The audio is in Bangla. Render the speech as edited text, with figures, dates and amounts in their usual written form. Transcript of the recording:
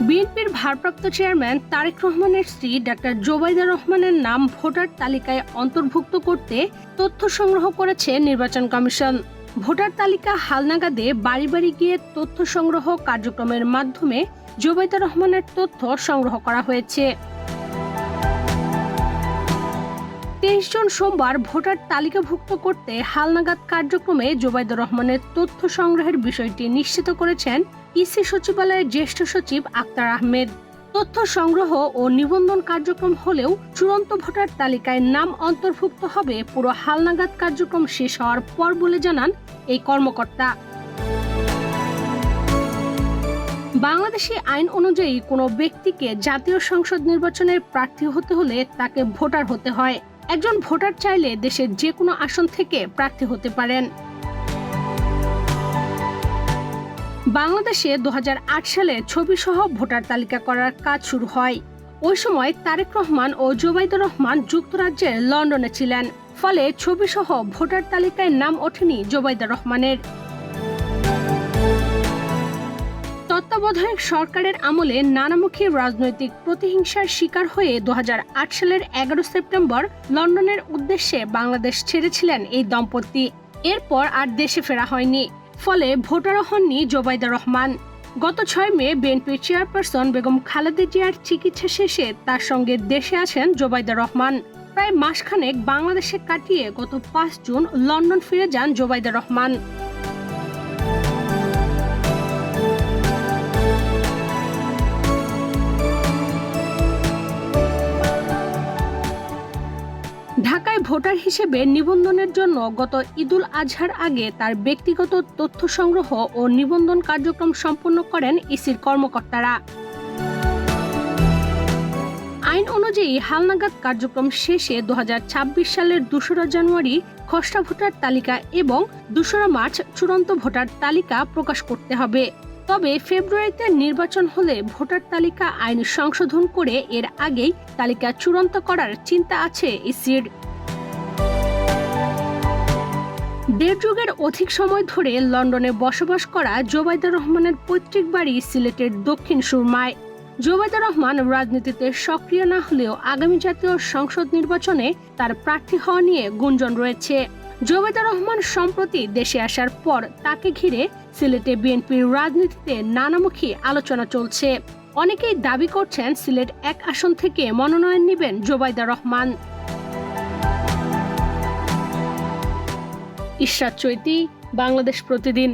বিএনপির ভারপ্রাপ্ত চেয়ারম্যান তারেক রহমানের স্ত্রী ডাক্তার জোবাইদা রহমানের নাম ভোটার তালিকায় অন্তর্ভুক্ত করতে তথ্য সংগ্রহ করেছে নির্বাচন কমিশন। ভোটার তালিকা হালনাগাদে বাড়ি বাড়ি গিয়ে তথ্য সংগ্রহ কার্যক্রমের মাধ্যমে জোবাইদা রহমানের তথ্য সংগ্রহ করা হয়েছে। 23 জন সোমবার ভোটার তালিকাভুক্ত করতে হালনাগাদ কার্যক্রমে জোবাইদা রহমানের তথ্য সংগ্রহের বিষয়টি নিশ্চিত করেছেন ইসি সচিবালয়ের জ্যেষ্ঠ সচিব আক্তার আহমেদ। তথ্য সংগ্রহ ও নিবন্ধন কার্যক্রম হলেও চূড়ান্ত ভোটার তালিকায় নাম অন্তর্ভুক্ত হবে পুরো হালনাগাদ কার্যক্রম শেষ হওয়ার পর বলে জানান এই কর্মকর্তা। বাংলাদেশি আইন অনুযায়ী কোনো ব্যক্তিকে জাতীয় সংসদ নির্বাচনের প্রার্থী হতে হলে তাকে ভোটার হতে হয়। একজন ভোটার চাইলে দেশের যে কোনো আসন থেকে প্রার্থী হতে পারেন। বাংলাদেশে 2008 সালে ছবিসহ ভোটার তালিকা করার কাজ শুরু হয়। ওই সময় তারেক রহমান ও জোবাইদা রহমান যুক্তরাজ্যের লন্ডনে ছিলেন, ফলে ছবিসহ ভোটার তালিকায় নাম ওঠেনি জোবাইদা রহমানের। তত্ত্বাবধায়ক সরকারের আমলে নানামুখী রাজনৈতিক প্রতিহিংসার শিকার হয়ে 2008 সালের 11 সেপ্টেম্বর লন্ডনের উদ্দেশ্যে বাংলাদেশ ছেড়েছিলেন এই দম্পতি। এরপর আর দেশে ফেরা হয়নি, ফলে ভোটার হননি জোবাইদা রহমান। গত 6 মে বিএনপির চেয়ারপারসন বেগম খালেদা জিয়ার চিকিৎসা শেষে তার সঙ্গে দেশে আসেন জোবাইদা রহমান। প্রায় মাসখানেক বাংলাদেশে কাটিয়ে গত 5 জুন লন্ডন ফিরে যান জোবাইদা রহমান। ঢাকায় ভোটার হিসেবে নিবন্ধনের জন্য গত ঈদুল আজহার আগে তার ব্যক্তিগত তথ্য সংগ্রহ ও নিবন্ধন কার্যক্রম সম্পন্ন করেন ইসির কর্মকর্তারা। আইন অনুযায়ী হালনাগাদ কার্যক্রম শেষে 2026 সালের 2রা জানুয়ারি খসড়া ভোটার তালিকা এবং 2রা মার্চ চূড়ান্ত ভোটার তালিকা প্রকাশ করতে হবে। তবে ফেব্রুয়ারিতে নির্বাচন হলে ভোটার তালিকা আইন সংশোধন করে এর আগেই তালিকা চূড়ান্ত করার চিন্তা আছে ইসির। 1.5 যুগের অধিক সময় ধরে লন্ডনে বসবাস করা জোবাইদা রহমানের পৈতৃক বাড়ি সিলেটের দক্ষিণ সুরমায়। জোবাইদা রহমান রাজনীতিতে সক্রিয় না হলেও আগামী জাতীয় সংসদ নির্বাচনে তার প্রার্থী হওয়া নিয়ে গুঞ্জন রয়েছে। জোবাইদা রহমান সম্প্রতি দেশে আসার পর তাকে ঘিরে সিলেটে বিএনপির রাজনীতিতে নানামুখী আলোচনা চলছে। অনেকেই দাবি করছেন সিলেট 1 আসন থেকে মনোনয়ন নেবেন জোবাইদা রহমান। ইশরাত চৈতি, বাংলাদেশ প্রতিদিন।